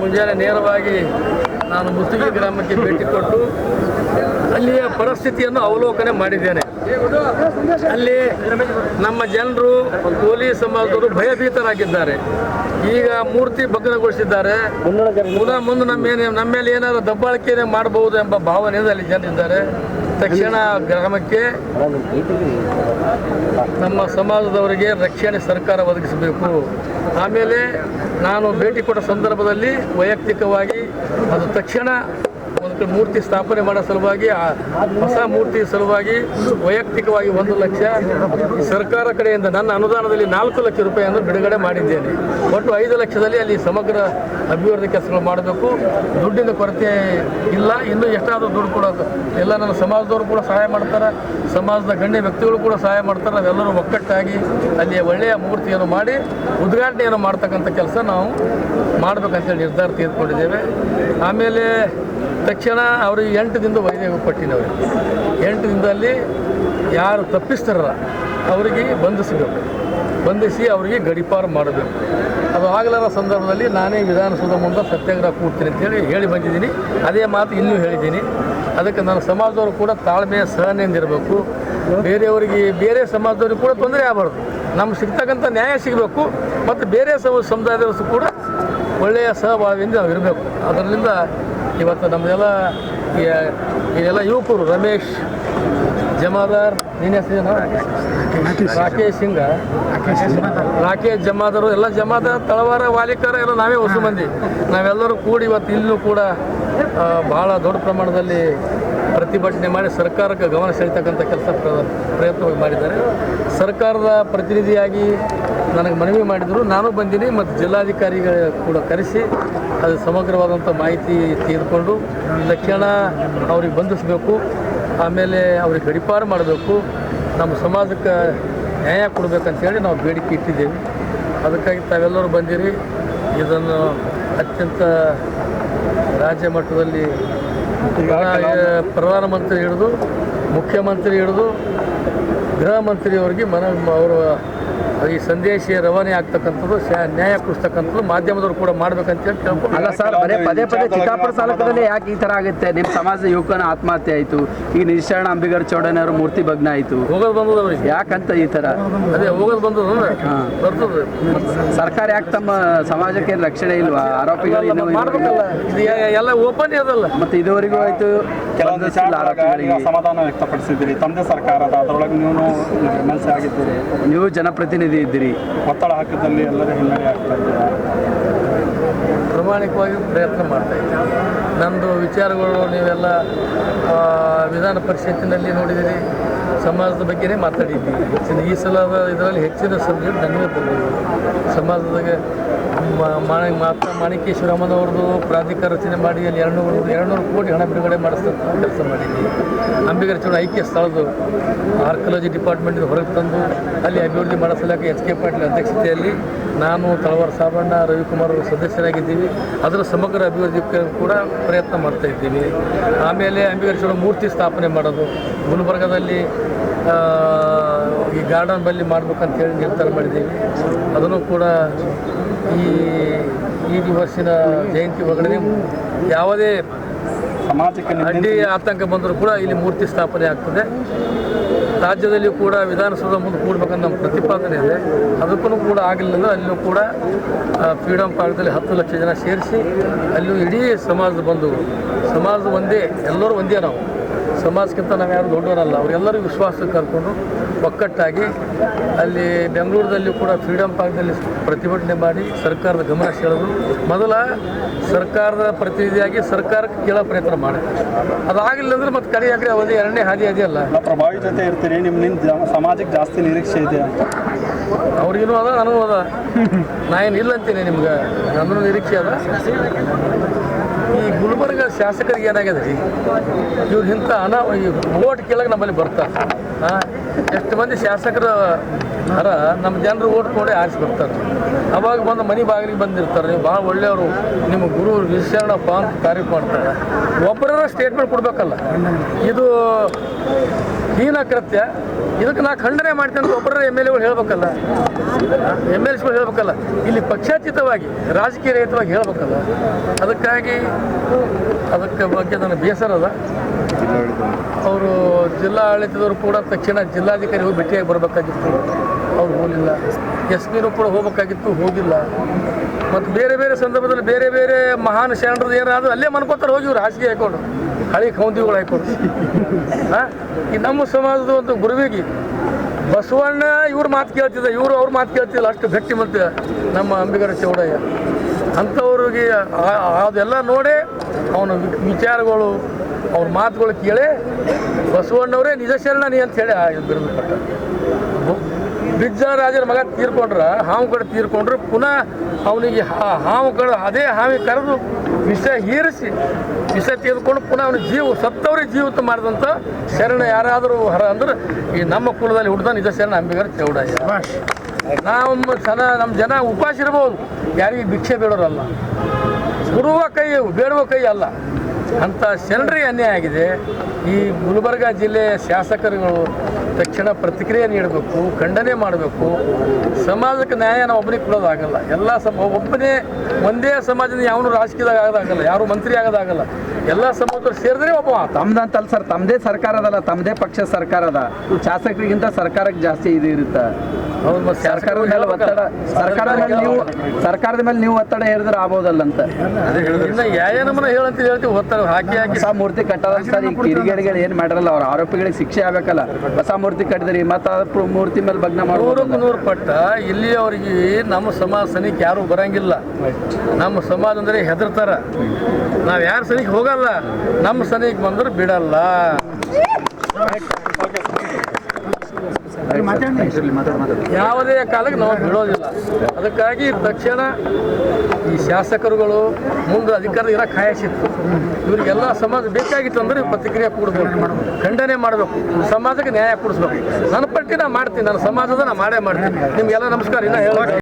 ಮುಂಜಾನೆ ನೇರವಾಗಿ ನಾನು ಮುತ್ತಿಗೆ ಗ್ರಾಮಕ್ಕೆ ಭೇಟಿ ಕೊಟ್ಟು ಅಲ್ಲಿಯ ಪರಿಸ್ಥಿತಿಯನ್ನು ಅವಲೋಕನೆ ಮಾಡಿದ್ದೇನೆ. ಅಲ್ಲಿ ನಮ್ಮ ಜನರು ಕೋಲಿ ಸಮಾಜದವರು ಭಯಭೀತರಾಗಿದ್ದಾರೆ. ಈಗ ಮೂರ್ತಿ ಭಗ್ನಗೊಳಿಸಿದ್ದಾರೆ. ಮುಂದೆ ನಮ್ಮ ಮೇಲೆ ಏನಾದರೂ ದಬ್ಬಾಳಿಕೆ ಮಾಡಬಹುದು ಎಂಬ ಭಾವನೆಯಿಂದ ಅಲ್ಲಿ ಜನರಿದ್ದಾರೆ. ತಕ್ಷಣ ಗ್ರಾಮಕ್ಕೆ ನಮ್ಮ ಸಮಾಜದವರಿಗೆ ರಕ್ಷಣೆ ಸರ್ಕಾರ ಒದಗಿಸಬೇಕು. ಆಮೇಲೆ ನಾನು ಭೇಟಿ ಕೊಟ್ಟ ಸಂದರ್ಭದಲ್ಲಿ ವೈಯಕ್ತಿಕವಾಗಿ ಅದು ತಕ್ಷಣ ಒಂದು ಮೂರ್ತಿ ಸ್ಥಾಪನೆ ಮಾಡೋ ಸಲುವಾಗಿ ಹೊಸ ಮೂರ್ತಿ ಸಲುವಾಗಿ ವೈಯಕ್ತಿಕವಾಗಿ 1 ಲಕ್ಷ ಸರ್ಕಾರ ಕಡೆಯಿಂದ ನನ್ನ ಅನುದಾನದಲ್ಲಿ 4 ಲಕ್ಷ ರೂಪಾಯಿಯನ್ನು ಬಿಡುಗಡೆ ಮಾಡಿದ್ದೇನೆ. ಒಟ್ಟು 5 ಲಕ್ಷದಲ್ಲಿ ಅಲ್ಲಿ ಸಮಗ್ರ ಅಭಿವೃದ್ಧಿ ಕೆಲಸಗಳು ಮಾಡಬೇಕು. ದುಡ್ಡಿನ ಕೊರತೆ ಇಲ್ಲ. ಇನ್ನೂ ಎಷ್ಟಾದರೂ ದುಡ್ಡು ಕೊಡೋದು ಎಲ್ಲ ನನ್ನ ಸಮಾಜದವರು ಕೂಡ ಸಹಾಯ ಮಾಡ್ತಾರೆ, ಸಮಾಜದ ಗಣ್ಯ ವ್ಯಕ್ತಿಗಳು ಕೂಡ ಸಹಾಯ ಮಾಡ್ತಾರೆ. ನಾವೆಲ್ಲರೂ ಒಕ್ಕಟ್ಟಾಗಿ ಅಲ್ಲಿ ಒಳ್ಳೆಯ ಮೂರ್ತಿಯನ್ನು ಮಾಡಿ ಉದ್ಘಾಟನೆಯನ್ನು ಮಾಡ್ತಕ್ಕಂಥ ಕೆಲಸ ನಾವು ಮಾಡಬೇಕಂತೇಳಿ ನಿರ್ಧಾರ ತೆಗೆದುಕೊಂಡಿದ್ದೇವೆ. ಆಮೇಲೆ ತಕ್ಷಣ ಅವ್ರಿಗೆ 8 ದಿನದ ವೈದ್ಯ ಕೊಟ್ಟಿನವ್ರು 8 ದಿನದಲ್ಲಿ ಯಾರು ತಪ್ಪಿಸ್ತಾರಲ್ಲ ಅವರಿಗೆ ಬಂಧಿಸಿ ಅವರಿಗೆ ಗಡೀಪಾರು ಮಾಡಬೇಕು. ಅದು ಆಗಲಾರ ಸಂದರ್ಭದಲ್ಲಿ ನಾನೇ ವಿಧಾನಸೌಧ ಮುಂದೆ ಸತ್ಯಾಗ್ರಹ ಕೂಡ್ತೀನಿ ಅಂತೇಳಿ ಹೇಳಿ ಬಂದಿದ್ದೀನಿ. ಅದೇ ಮಾತು ಇನ್ನೂ ಹೇಳಿದ್ದೀನಿ. ಅದಕ್ಕೆ ನನ್ನ ಸಮಾಜದವರು ಕೂಡ ತಾಳ್ಮೆಯ ಸಹನೆಯಿಂದ ಇರಬೇಕು. ಬೇರೆ ಸಮಾಜದವ್ರಿಗೆ ಕೂಡ ತೊಂದರೆ ಆಗಬಾರ್ದು. ನಮ್ಗೆ ಸಿಗ್ತಕ್ಕಂಥ ನ್ಯಾಯ ಸಿಗಬೇಕು. ಮತ್ತು ಬೇರೆ ಸಮುದಾಯದವರು ಕೂಡ ಒಳ್ಳೆಯ ಸಹಬಾಳ್ವೆಯಿಂದ ನಾವು ಇರಬೇಕು. ಅದರಿಂದ ಇವತ್ತು ನಮ್ಮದೆಲ್ಲ ಯುವಕರು ರಮೇಶ್ ಜಮಾದಾರ್, ರಾಕೇಶ್ ಸಿಂಗ, ರಾಕೇಶ್ ಜಮಾದಾರು ಎಲ್ಲ ಜಮಾದಾರ್, ತಳವಾರ, ವಾಲಿಕಾರ ಎಲ್ಲ ನಾವೇ ಹೊಸ ಮಂದಿ ನಾವೆಲ್ಲರೂ ಕೂಡಿ ಇವತ್ತು ಇಲ್ಲೂ ಕೂಡ ಭಾಳ ದೊಡ್ಡ ಪ್ರಮಾಣದಲ್ಲಿ ಪ್ರತಿಭಟನೆ ಮಾಡಿ ಸರ್ಕಾರಕ್ಕೆ ಗಮನ ಸೆಳೀತಕ್ಕಂಥ ಪ್ರಯತ್ನವಾಗಿ ಮಾಡಿದ್ದಾರೆ. ಸರ್ಕಾರದ ಪ್ರತಿನಿಧಿಯಾಗಿ ನನಗೆ ಮನವಿ ಮಾಡಿದರು. ನಾನು ಬಂದೀನಿ ಮತ್ತು ಜಿಲ್ಲಾಧಿಕಾರಿಗಳ ಕೂಡ ಕರೆಸಿ ಅದು ಸಮಗ್ರವಾದಂಥ ಮಾಹಿತಿ ತೆಗೆದುಕೊಂಡು ತಕ್ಷಣ ಅವ್ರಿಗೆ ಬಂಧಿಸಬೇಕು. ಆಮೇಲೆ ಅವ್ರಿಗೆ ಗಡೀಪಾರು ಮಾಡಬೇಕು. ನಮ್ಮ ಸಮಾಜಕ್ಕೆ ನ್ಯಾಯ ಕೊಡಬೇಕಂತೇಳಿ ನಾವು ಬೇಡಿಕೆ ಇಟ್ಟಿದ್ದೇವೆ. ಅದಕ್ಕಾಗಿ ತಾವೆಲ್ಲರೂ ಬಂದಿರಿ. ಇದನ್ನು ಅತ್ಯಂತ ರಾಜ್ಯ ಮಟ್ಟದಲ್ಲಿ ಪ್ರಧಾನಮಂತ್ರಿ ಹಿಡಿದು ಮುಖ್ಯಮಂತ್ರಿ ಹಿಡಿದು ಗೃಹ ಮಂತ್ರಿಯವರಿಗೆ ಅವರು ಈ ಸಂದೇಶ ರವಾನೆ ಆಗ್ತಕ್ಕಂಥದ್ದು, ನ್ಯಾಯ ಕೊಡಿಸ್ತಕ್ಕಂಥದ್ದು ಮಾಧ್ಯಮದವರು ಕೂಡ ಮಾಡ್ಬೇಕಂತೇಳಿ ಕೇಳ್ಕೊಂಡು. ಅಲ್ಲ ಸರ್, ಪದೇ ಚಿತ್ತಾಪುರ ತಾಲೂಕದಲ್ಲಿ ಯಾಕೆ ಈ ಥರ ಆಗುತ್ತೆ? ನಿಮ್ಮ ಸಮಾಜದ ಯುವಕನ ಆತ್ಮಹತ್ಯೆ ಆಯಿತು, ಈಗ ನಿಶರಣ ಅಂಬಿಗರ ಚೌಡಣ್ಣವರು ಮೂರ್ತಿ ಭಗ್ನ ಆಯಿತು, ಹೋಗೋದು ಬಂದದ ಅವ್ರಿಗೆ ಯಾಕಂತ ಈ ಥರ? ಅದೇ ಹೋಗೋದು ಬಂದದ ಬರ್ತದೆ. ಸರ್ಕಾರ ಯಾಕೆ ತಮ್ಮ ಸಮಾಜಕ್ಕೆ ರಕ್ಷಣೆ ಇಲ್ವಾ? ಆರೋಪಿಗಳು ಮಾಡ್ಬೇಕಲ್ಲ, ಇದು ಎಲ್ಲ ಓಪನ್ ಅದಲ್ಲ. ಮತ್ತು ಇದುವರೆಗೂ ಆಯಿತು ಕೆಲವೊಂದು ಆರೋಪಿಗಳಿಗೆ ಅಸಮಾಧಾನ ವ್ಯಕ್ತಪಡಿಸಿದ್ದೀರಿ. ತಮ್ಮದೇ ಸರ್ಕಾರದ ಅದರೊಳಗೆ ನೀವು MLC ಆಗಿದ್ದೀರಿ, ನೀವು ಜನಪ್ರತಿನಿಧಿ ಇದ್ದೀರಿ, ಒತ್ತಡ ಹಾಕಿದಲ್ಲಿ ಎಲ್ಲರ ಹಿನ್ನಡೆ ಆಗ್ತಾ ಇದೆ. ಪ್ರಾಮಾಣಿಕವಾಗಿ ಪ್ರಯತ್ನ ಮಾಡ್ತಾ ಇದ್ದೀನಿ. ನಮ್ಮದು ವಿಚಾರಗಳು ನೀವೆಲ್ಲ ವಿಧಾನ ಪರಿಷತ್ತಿನಲ್ಲಿ ನೋಡಿದ್ದೀರಿ. ಸಮಾಜದ ಬಗ್ಗೆನೇ ಮಾತಾಡಿದ್ದೀವಿ. ಈ ಸಲದ ಇದರಲ್ಲಿ ಹೆಚ್ಚಿನ ಸಬ್ಜೆಕ್ಟ್ ನನಗೆ ಬಂದಿದೆ. ಸಮಾಜದಾಗೆ ಮಾಣಿಕೇಶ್ವರಮ್ಮನವ್ರದ್ದು ಪ್ರಾಧಿಕಾರ ರಚನೆ ಮಾಡಿ ಅಲ್ಲಿ 200 ಕೋಟಿ ಹಣ ಬಿಡುಗಡೆ ಮಾಡಿಸ್ತಕ್ಕಂಥ ಕೆಲಸ ಮಾಡಿದ್ದೀವಿ. ಅಂಬಿಗರ ಚೌಡ ಐಕ್ಯ ಸ್ಥಳದ್ದು ಆರ್ಕಿಯಾಲಜಿ ಡಿಪಾರ್ಟ್ಮೆಂಟಿಂದ ಹೊರಗೆ ತಂದು ಅಲ್ಲಿ ಅಭಿವೃದ್ಧಿ ಮಾಡೋ ಸಲುವಾಗಿ HK ಪಾಟೀಲ್ ಅಧ್ಯಕ್ಷತೆಯಲ್ಲಿ ನಾನು, ತಳವಾರ ಸಾಬಣ್ಣ, ರವಿಕುಮಾರ್ ಅವರು ಸದಸ್ಯರಾಗಿದ್ದೀವಿ. ಅದರ ಸಮಗ್ರ ಅಭಿವೃದ್ಧಿಗೆ ಕೂಡ ಪ್ರಯತ್ನ ಮಾಡ್ತಾ ಇದ್ದೀವಿ. ಆಮೇಲೆ ಅಂಬಿಗರ ಚೌಡ ಮೂರ್ತಿ ಸ್ಥಾಪನೆ ಮಾಡೋದು, ಗುಲ್ಬರ್ಗದಲ್ಲಿ ಈ ಗಾರ್ಡನ್ ಬಲ್ಲಿ ಮಾಡ್ಬೇಕಂತೇಳಿ ನಿರ್ಧಾರ ಮಾಡಿದ್ದೀವಿ. ಅದನ್ನು ಕೂಡ ಈ ವರ್ಷದ ಜಯಂತಿ ಒಳಗಡೆ ಯಾವುದೇ ಸಮಾಜಕ್ಕೆ ಅಡ್ಡಿ ಆತಂಕ ಬಂದರೂ ಕೂಡ ಇಲ್ಲಿ ಮೂರ್ತಿ ಸ್ಥಾಪನೆ ಆಗ್ತದೆ. ರಾಜ್ಯದಲ್ಲಿ ಕೂಡ ವಿಧಾನಸೌಧ ಮುಂದೆ ಕೂಡಬೇಕಂತ ನಮ್ಮ ಪ್ರತಿಪಾದನೆ ಇದೆ. ಅದಕ್ಕೂ ಕೂಡ ಆಗಲಿಲ್ಲ. ಅಲ್ಲೂ ಕೂಡ ಫ್ರೀಡಮ್ ಪಾರ್ಕ್ದಲ್ಲಿ 10 ಲಕ್ಷ ಜನ ಸೇರಿಸಿ ಅಲ್ಲೂ ಇಡೀ ಸಮಾಜದ ಒಂದೇ, ಎಲ್ಲರೂ ಒಂದೇ. ನಾವು ಸಮಾಜಕ್ಕಿಂತ ನಾವು ಯಾರು ದೊಡ್ಡವರಲ್ಲ. ಅವರೆಲ್ಲರಿಗೂ ವಿಶ್ವಾಸಕ್ಕೆ ಕರ್ಕೊಂಡು ಒಕ್ಕಟ್ಟಾಗಿ ಅಲ್ಲಿ ಬೆಂಗಳೂರಲ್ಲಿ ಕೂಡ ಫ್ರೀಡಮ್ ಪಾರ್ಕ್ದಲ್ಲಿ ಪ್ರತಿಭಟನೆ ಮಾಡಿ ಸರ್ಕಾರದ ಗಮನ ಸೆಳೆದು ಮೊದಲ ಸರ್ಕಾರದ ಪ್ರತಿನಿಧಿಯಾಗಿ ಸರ್ಕಾರಕ್ಕೆ ಕೇಳೋ ಪ್ರಯತ್ನ ಮಾಡಿ ಅದಾಗಲಿಲ್ಲ ಅಂದ್ರೆ ಮತ್ತೆ ಕಡೆ ಅವಧಿ 2ನೇ ಹಾದಿ ಅದೆಯಲ್ಲ. ಪ್ರಭಾವಿ ಜೊತೆ ಇರ್ತೀರಿ, ನಿಮ್ಮ ಸಮಾಜಕ್ಕೆ ಜಾಸ್ತಿ ನಿರೀಕ್ಷೆ ಇದೆ ಅಂತ. ಅವ್ರಿಗೇನು ಅದ, ನನಗೂ ಅದ. ನಾನೇನು ಇಲ್ಲ ಅಂತೀನಿ ನಿಮ್ಗೆ, ನನ್ನೂ ನಿರೀಕ್ಷೆ ಅದ. ಈ ಗುಲ್ಬರ್ಗ ಶಾಸಕರಿಗೆ ಏನಾಗಿದೆ ರೀ, ಇವ್ರು ಇಂಥ ಓಟ್ ಕೇಳಕ್ಕೆ ನಮ್ಮಲ್ಲಿ ಬರ್ತಾರೆ. ಎಷ್ಟು ಮಂದಿ ಶಾಸಕರ ನಮ್ಮ ಜನರು ಓಟ್ ನೋಡಿ ಆರಿಸಿ ಬರ್ತಾರೆ. ಅವಾಗ ಬಂದು ಮನೆ ಬಾಗಿಲಿಗೆ ಬಂದಿರ್ತಾರೆ, ನೀವು ಭಾಳ ಒಳ್ಳೆಯವರು, ನಿಮ್ಮ ಗುರು ವಿಶರಣಪ್ಪ ಅಂತ ತಾರೀಫ್ ಮಾಡ್ತಾರೆ. ಒಬ್ಬರ ಸ್ಟೇಟ್ಮೆಂಟ್ ಕೊಡಬೇಕಲ್ಲ, ಇದು ಹೀನ ಕೃತ್ಯ, ಇದಕ್ಕೆ ನಾ ಖಂಡನೆ ಮಾಡ್ತೇನೆ ಅಂತ ಒಬ್ಬರ MLAಗಳು ಹೇಳ್ಬೇಕಲ್ಲ, MLAಗಳು ಹೇಳ್ಬೇಕಲ್ಲ. ಇಲ್ಲಿ ಪಕ್ಷಾತೀತವಾಗಿ ರಾಜಕೀಯ ರಹಿತವಾಗಿ ಹೇಳ್ಬೇಕಲ್ಲ. ಅದಕ್ಕಾಗಿ ಅದಕ್ಕೆ ಬಗ್ಗೆ ನನಗೆ ಬೇಸರ ಅದ. ಅವರು ಜಿಲ್ಲಾ ಆಡಳಿತದವರು ಕೂಡ ತಕ್ಷಣ ಜಿಲ್ಲಾಧಿಕಾರಿ ಹೋಗಿ ಭೇಟಿಯಾಗಿ ಬರಬೇಕಾಗಿತ್ತು, ಅವ್ರು ಹೋಗಲಿಲ್ಲ. SPನೂ ಕೂಡ ಹೋಗಬೇಕಾಗಿತ್ತು, ಹೋಗಿಲ್ಲ. ಮತ್ತು ಬೇರೆ ಬೇರೆ ಸಂದರ್ಭದಲ್ಲಿ ಬೇರೆ ಬೇರೆ ಮಹಾನ್ ಶರಣರದ್ದು ಏನಾದರೂ ಅಲ್ಲೇ ಮನ್ಕೋತಾರೆ ಹೋಗಿ ಇವ್ರು ಹಾಸಿಗೆ ಹಾಕೊಂಡು ಹಳಿ ಕೌಂದಿಗಳು ಹಾಕೊಂಡು. ಈ ನಮ್ಮ ಸಮಾಜದ ಒಂದು ಗುರುವಿಗೆ ಬಸವಣ್ಣ ಇವ್ರ ಮಾತು ಕೇಳ್ತಿದ್ದ, ಇವರು ಅವ್ರ ಮಾತು ಕೇಳ್ತಿದ್ದಿಲ್ಲ, ಅಷ್ಟು ಗಟ್ಟಿ ಮತ್ತು ನಮ್ಮ ಅಂಬಿಗರ ಚೌಡಯ್ಯ ಅಂಥವ್ರಿಗೆ ಅದೆಲ್ಲ ನೋಡೇ ಅವನ ವಿಚಾರಗಳು ಅವ್ರ ಮಾತುಗಳು ಕೇಳಿ ಬಸವಣ್ಣವರೇ ನಿಜ ಶರಣಿ ಅಂತ ಹೇಳಿ ಬಿರುದು ಪಟ್ಟ. ಬಿಜ್ಜರಾಜರ ಮಗ ತೀರ್ಕೊಂಡ್ರೆ, ಹಾವು ಕಡೆ ತೀರ್ಕೊಂಡ್ರೆ ಪುನಃ ಅವನಿಗೆ ಹಾವು ಕಡೆ ಅದೇ ಹಾವಿಗೆ ಕರೆದು ವಿಷ ಹೀರಿಸಿ ವಿಷ ತೆಗೆದುಕೊಂಡು ಪುನಃ ಅವನ ಸತ್ತವ್ರಿಗೆ ಜೀವಿತ ಮಾಡಿದಂಥ ಶರಣ ಯಾರಾದರೂ ಅಂದ್ರೆ ಈ ನಮ್ಮ ಕುಲದಲ್ಲಿ ಹುಟ್ಟಿದ ನಿಜ ಶರಣ ಅಂಬಿಗರ ಚೌಡಯ್ಯ. ನಮ್ಮ ಜನ ಉಪವಾಸ ಇರ್ಬೋದು, ಯಾರಿಗೆ ಭಿಕ್ಷೆ ಬೇಡೋರಲ್ಲ, ಕೊಡುವ ಕೈ ಬೇಡುವ ಕೈ ಅಲ್ಲ. ಅಂಥ ಶರಣರಿಗೆ ಅನ್ಯಾಯ ಆಗಿದೆ. ಈ ಗುಲ್ಬರ್ಗ ಜಿಲ್ಲೆಯ ಶಾಸಕರುಗಳು ತಕ್ಷಣ ಪ್ರತಿಕ್ರಿಯೆ ನೀಡಬೇಕು, ಖಂಡನೆ ಮಾಡಬೇಕು. ಸಮಾಜಕ್ಕೆ ನ್ಯಾಯ ನಾವು ಒಬ್ಬನಿಗೆ ಕೊಡೋದಾಗಲ್ಲ. ಎಲ್ಲ ಒಬ್ಬನೇ ಒಂದೇ ಸಮಾಜದಿಂದ ಯಾವನು ರಾಜಕೀಯದಾಗ ಆಗೋದಾಗಲ್ಲ, ಯಾರು ಮಂತ್ರಿ ಆಗೋದಾಗಲ್ಲ. ಎಲ್ಲ ಸಮಾಜದವ್ರು ಸೇರಿದ್ರೆ ಒಬ್ಬ ತಮ್ದಂತಲ್ಲ ಸರ್, ತಮ್ಮದೇ ಸರ್ಕಾರ ಅದಲ್ಲ, ತಮ್ಮದೇ ಪಕ್ಷ ಸರ್ಕಾರ ಅದ. ಶಾಸಕರಿಗಿಂತ ಸರ್ಕಾರಕ್ಕೆ ಜಾಸ್ತಿ ಇದು ಇರುತ್ತೆ. ಸರ್ಕಾರದ ಮೇಲೆ ಒತ್ತಡ, ಸರ್ಕಾರದ ಮೇಲೆ ನೀವು ಒತ್ತಡ ಹೇರಿದ್ರೆ ಆಗ್ಬೋದಲ್ಲ ಅಂತ. ಇನ್ನು ಯಾಯನಮ್ಮನ ಹೇಳಂತ ಹೇಳ್ತೀವಿ, ಒತ್ತಡ ಹಾಕಿ ಹೊಸ ಮೂರ್ತಿ ಕಟ್ಟದ ಸರ್. ಈಗ ಕಿಡಿಗೇಡಿಗಳು ಏನು ಮಾಡಿರಲ್ಲ, ಅವ್ರ ಆರೋಪಿಗಳಿಗೆ ಶಿಕ್ಷೆ ಆಗಬೇಕಲ್ಲ. ಹೊಸ ಮೂರ್ತಿ ಕಟ್ಟಿದ್ರಿ ಮತ್ತು ಮೂರ್ತಿ ಮೇಲೆ ಭಗ್ನ ಮಾಡೋದು 100 ಪಟ್ಟ. ಇಲ್ಲಿ ಅವ್ರಿಗೆ ನಮ್ಮ ಸಮಾಜ ಸನಿಕ್ ಯಾರು ಬರಂಗಿಲ್ಲ. ನಮ್ಮ ಸಮಾಜ ಅಂದರೆ ಹೆದರ್ತಾರ. ನಾವು ಯಾರು ಸನಿಕ್ ಹೋಗಲ್ಲ, ನಮ್ಮ ಸನಿಕ್ ಬಂದ್ರೆ ಬಿಡಲ್ಲ. ಯಾವುದೇ ಕಾಲಕ್ಕೆ ನಾವು ಬಿಡೋದಿಲ್ಲ. ಅದಕ್ಕಾಗಿ ತಕ್ಷಣ ಈ ಶಾಸಕರುಗಳು ಮುಂದೆ ಅಧಿಕಾರದ ಇರೋ ಕಾಯಿಸಿತ್ತು. ಇವರಿಗೆಲ್ಲ ಸಮಾಜ ಬೇಕಾಗಿತ್ತು ಅಂದ್ರೆ ಪ್ರತಿಕ್ರಿಯೆ ಕೊಡಬೇಕು, ಖಂಡನೆ ಮಾಡಬೇಕು, ಸಮಾಜಕ್ಕೆ ನ್ಯಾಯ ಕೊಡಿಸ್ಬೇಕು. ನನ್ನ ಪಟ್ಟಿ ನಾ ಮಾಡ್ತೀನಿ, ನನ್ನ ಸಮಾಜದ ನಾ ಮಾಡೇ ಮಾಡ್ತೀನಿ. ನಿಮಗೆಲ್ಲ ನಮಸ್ಕಾರ. ಇನ್ನ ಹೇಳ